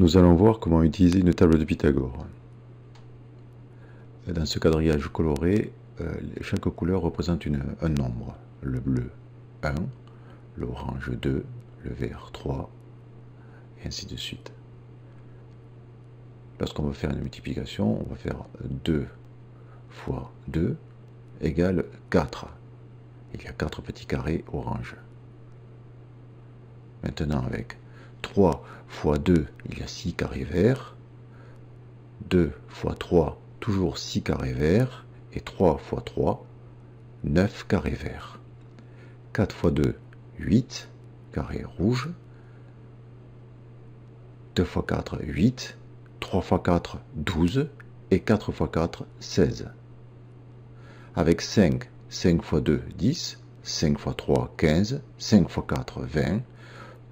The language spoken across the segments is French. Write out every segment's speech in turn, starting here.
Nous allons voir comment utiliser une table de Pythagore. Dans ce quadrillage coloré, chaque couleur représente un nombre. Le bleu 1, l'orange 2, le vert 3, et ainsi de suite. Lorsqu'on va faire une multiplication, on va faire 2 fois 2 égale 4. Il y a 4 petits carrés orange. Maintenant avec 3 fois 2, il y a 6 carrés verts. 2 fois 3, toujours 6 carrés verts. Et 3 fois 3, 9 carrés verts. 4 fois 2, 8 carrés rouges. 2 fois 4, 8. 3 fois 4, 12. Et 4 fois 4, 16. Avec 5, 5 fois 2, 10. 5 fois 3, 15. 5 fois 4, 20.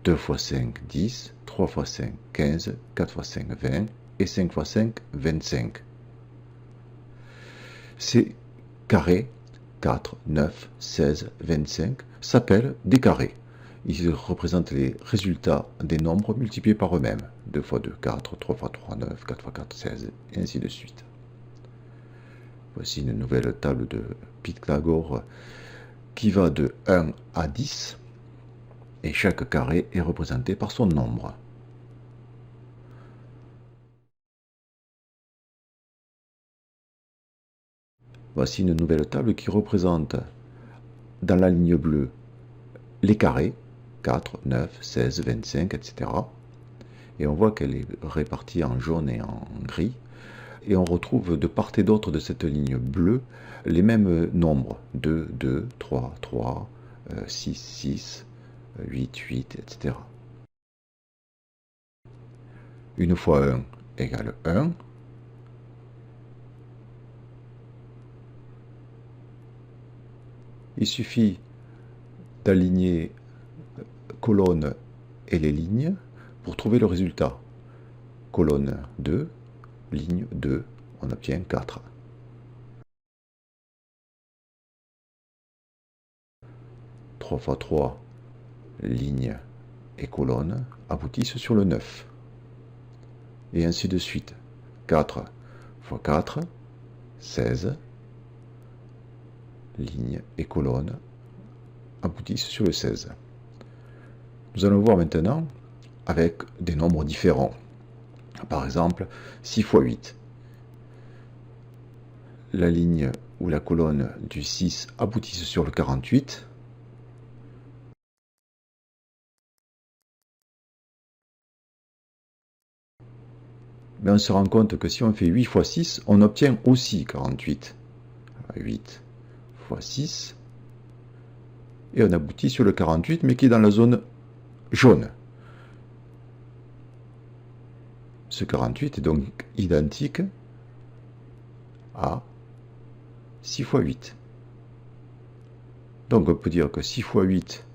2 fois 5, 10. 3 fois 5, 15. 4 fois 5, 20. Et 5 fois 5, 25. Ces carrés, 4, 9, 16, 25, s'appellent des carrés. Ils représentent les résultats des nombres multipliés par eux-mêmes. 2 fois 2, 4, 3 fois 3, 9, 4 fois 4, 16, et ainsi de suite. Voici une nouvelle table de Pythagore qui va de 1 à 10, et chaque carré est représenté par son nombre. Voici une nouvelle table qui représente dans la ligne bleue les carrés, 4, 9, 16, 25, etc. Et on voit qu'elle est répartie en jaune et en gris. Et on retrouve de part et d'autre de cette ligne bleue les mêmes nombres, 2, 2, 3, 3, 6, 6, 8, 8, etc. Une fois 1 égale 1. Il suffit d'aligner colonne et les lignes pour trouver le résultat. Colonne 2, ligne 2, on obtient 4. Trois fois 3, ligne et colonne aboutissent sur le 9. Et ainsi de suite. 4 fois 4, 16. Ligne et colonne aboutissent sur le 16. Nous allons voir maintenant avec des nombres différents. Par exemple, 6 fois 8. La ligne ou la colonne du 6 aboutissent sur le 48. Mais on se rend compte que si on fait 8 fois 6, on obtient aussi 48. 8 fois 6. Et on aboutit sur le 48, mais qui est dans la zone jaune. Ce 48 est donc identique à 6 fois 8. Donc on peut dire que 6 fois 8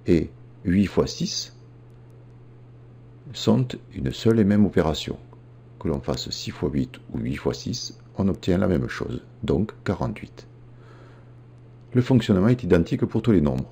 et 8 fois 6 sont une seule et même opération. Que l'on fasse 6 fois 8 ou 8 fois 6, on obtient la même chose, donc 48. Le fonctionnement est identique pour tous les nombres.